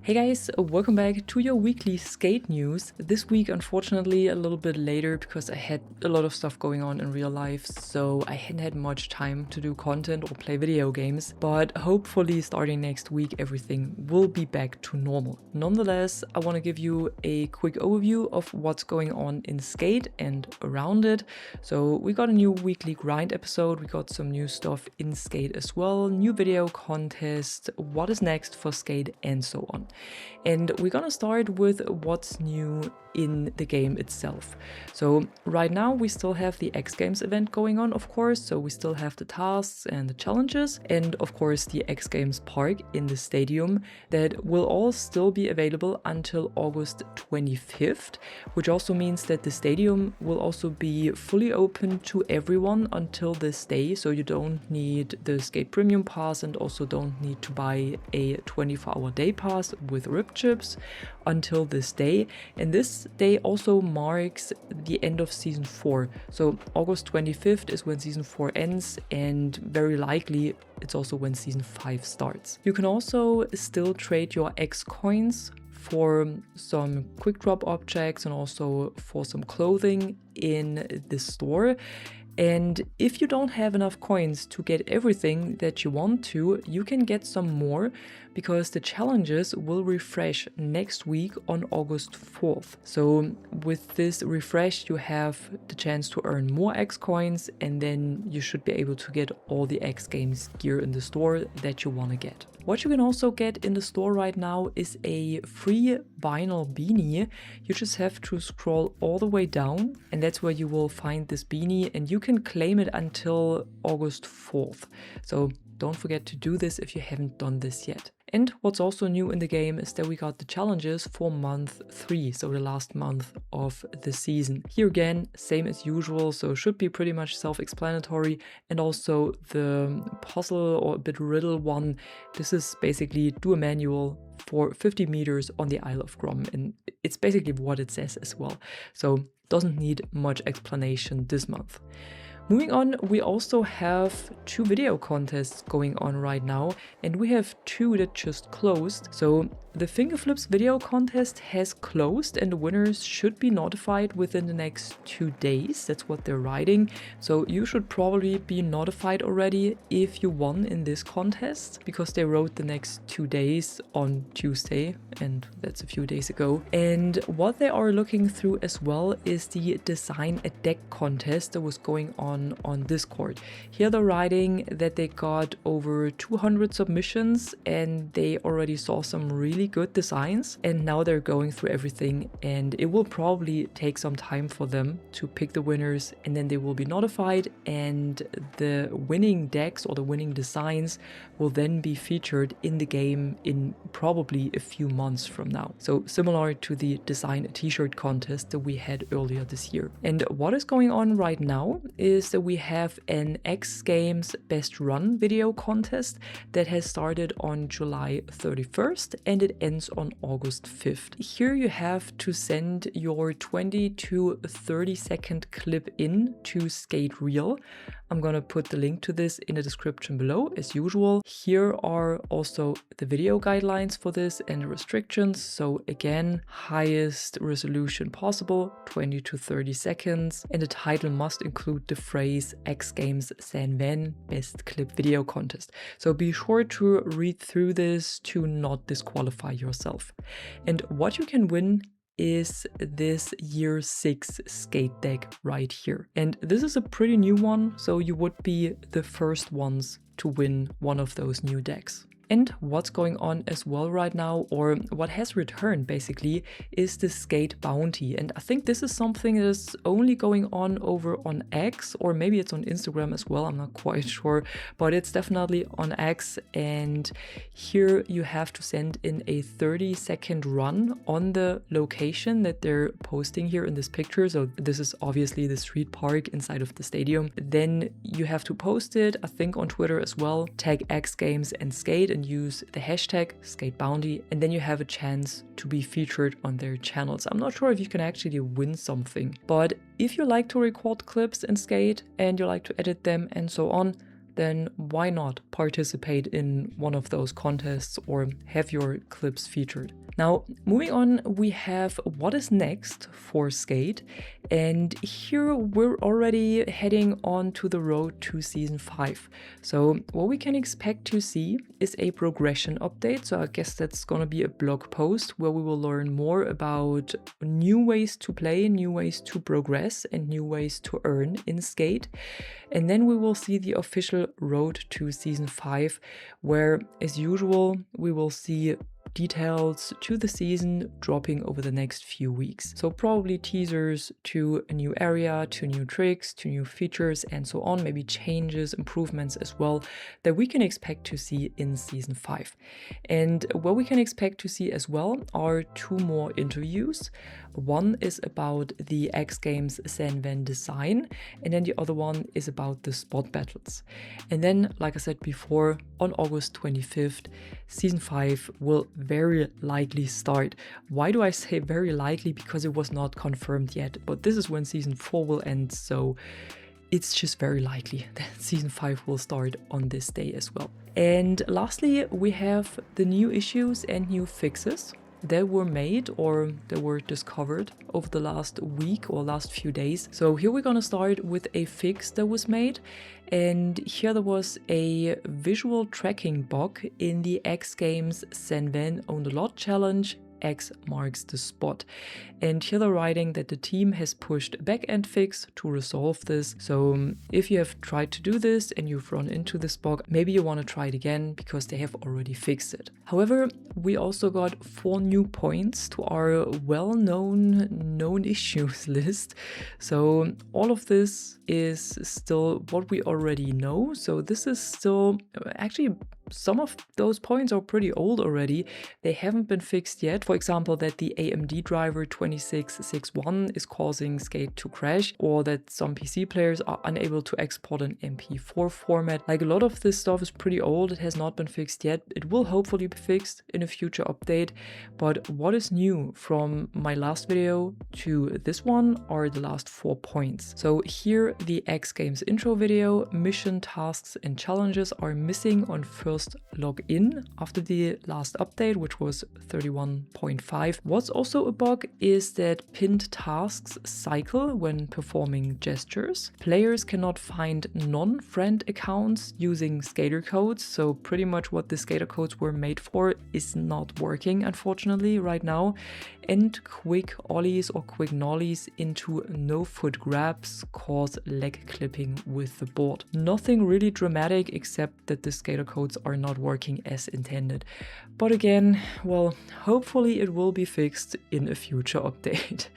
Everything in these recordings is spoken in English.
Hey guys, welcome back to your weekly skate news. This week, unfortunately, a little bit later because I had a lot of stuff going on in real life, so I hadn't had much time to do content or play video games, but hopefully starting next week, everything will be back to normal. Nonetheless, I want to give you a quick overview of what's going on in Skate and around it. So we got a new weekly grind episode, we got some new stuff in Skate as well, new video contest, what is next for Skate, and so on. And we're gonna start with what's new in the game itself. So right now we still have the X Games event going on, of course, so we still have the tasks and the challenges, and of course the X Games Park in the stadium that will all still be available until August 25th, which also means that the stadium will also be fully open to everyone until this day, so you don't need the Skate Premium Pass and also don't need to buy a 24-hour day pass with rip chips until this day. And this day also marks the end of season 4. So August 25th is when season 4 ends, and very likely it's also when season 5 starts. You can also still trade your X coins for some quick drop objects and also for some clothing in the store. And if you don't have enough coins to get everything that you want to, you can get some more because the challenges will refresh next week on August 4th. So with this refresh, you have the chance to earn more X coins, and then you should be able to get all the X Games gear in the store that you want to get. What you can also get in the store right now is a free vinyl beanie. You just have to scroll all the way down, and that's where you will find this beanie, and you can claim it until August 4th. So don't forget to do this if you haven't done this yet. And what's also new in the game is that we got the challenges for month 3, so the last month of the season. Here again, same as usual, so should be pretty much self-explanatory. And also the puzzle or a bit riddle one, this is basically do a manual for 50 meters on the Isle of Grom, and it's basically what it says as well. So doesn't need much explanation this month. Moving on, we also have 2 video contests going on right now, and we have 2 that just closed. So the Finger Flips video contest has closed, and the winners should be notified within the next 2 days. That's what they're writing. So you should probably be notified already if you won in this contest, because they wrote the next 2 days on Tuesday, and that's a few days ago. And what they are looking through as well is the Design a Deck contest that was going on Discord. Here they're writing that they got over 200 submissions, and they already saw some really good designs, and now they're going through everything, and it will probably take some time for them to pick the winners, and then they will be notified, and the winning decks or the winning designs will then be featured in the game in probably a few months from now. So similar to the Design a T-shirt contest that we had earlier this year. And what is going on right now is that we have an X Games Best Run video contest that has started on July 31st and it ends on August 5th. Here you have to send your 20 to 30 second clip in to Skate Reel. I'm gonna put the link to this in the description below as usual. Here are also the video guidelines for this and the restrictions. So again, highest resolution possible, 20 to 30 seconds, and the title must include the phrase X Games San Van Best Clip Video Contest. So be sure to read through this to not disqualify yourself. And what you can win is this year 6 skate deck right here. And this is a pretty new one, so you would be the first ones to win one of those new decks. And what's going on as well right now, or what has returned basically, is the Skate Bounty. And I think this is something that is only going on over on X, or maybe it's on Instagram as well, I'm not quite sure, but it's definitely on X. And here you have to send in a 30-second run on the location that they're posting here in this picture. So this is obviously the street park inside of the stadium. Then you have to post it, I think on Twitter as well, tag X Games and Skate, and use the hashtag SkateBounty, and then you have a chance to be featured on their channels. I'm not sure if you can actually win something, but if you like to record clips in Skate and you like to edit them and so on, then why not participate in one of those contests or have your clips featured? Now, moving on, we have what is next for Skate, and here we're already heading on to the road to Season 5. So what we can expect to see is a progression update, so I guess that's gonna be a blog post where we will learn more about new ways to play, new ways to progress, and new ways to earn in Skate. And then we will see the official road to Season 5, where, as usual, we will see details to the season dropping over the next few weeks. So probably teasers to a new area, to new tricks, to new features, and so on, maybe changes, improvements as well that we can expect to see in Season 5. And what we can expect to see as well are 2 more interviews. One is about the X Games Senven design, and then the other one is about the spot battles. And then, like I said before, on August 25th, Season 5 will very likely start. Why do I say very likely? Because it was not confirmed yet, but this is when Season 4 will end, so it's just very likely that Season 5 will start on this day as well. And lastly, we have the new issues and new fixes that were made or that were discovered over the last week or last few days. So here we're gonna start with a fix that was made, and here there was a visual tracking bug in the X Games Senven Own the Lot challenge. X marks the spot. And here they're writing that the team has pushed a backend fix to resolve this. So if you have tried to do this and you've run into this bug, maybe you want to try it again because they have already fixed it. However, we also got 4 new points to our known issues list. So all of this is still what we already know. So this is still actually some of those points are pretty old already. They haven't been fixed yet. For example, that the AMD driver 2661 is causing Skate to crash, or that some PC players are unable to export an MP4 format. Like, a lot of this stuff is pretty old. It has not been fixed yet. It will hopefully be fixed in a future update. But what is new from my last video to this one are the last 4 points. So here, the X Games intro video, mission, tasks, and challenges are missing on first login after the last update, which was 31.5. What's also a bug is that pinned tasks cycle when performing gestures. Players cannot find non-friend accounts using skater codes, so pretty much what the skater codes were made for is not working, unfortunately, right now. And quick ollies or quick nollies into no foot grabs cause leg clipping with the board. Nothing really dramatic except that the skater codes are not working as intended. But again, well, hopefully it will be fixed in a future update,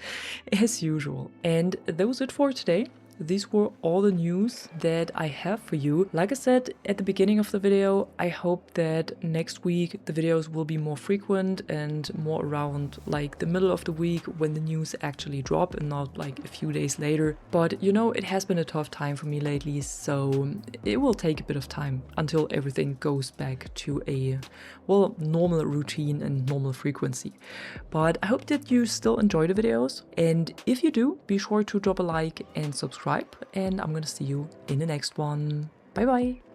as usual. And that was it for today. These were all the news that I have for you. Like I said at the beginning of the video, I hope that next week the videos will be more frequent and more around like the middle of the week when the news actually drop and not like a few days later. But you know, it has been a tough time for me lately, so it will take a bit of time until everything goes back to a, well, normal routine and normal frequency. But I hope that you still enjoy the videos, and if you do, be sure to drop a like and subscribe, and I'm gonna see you in the next one. Bye bye!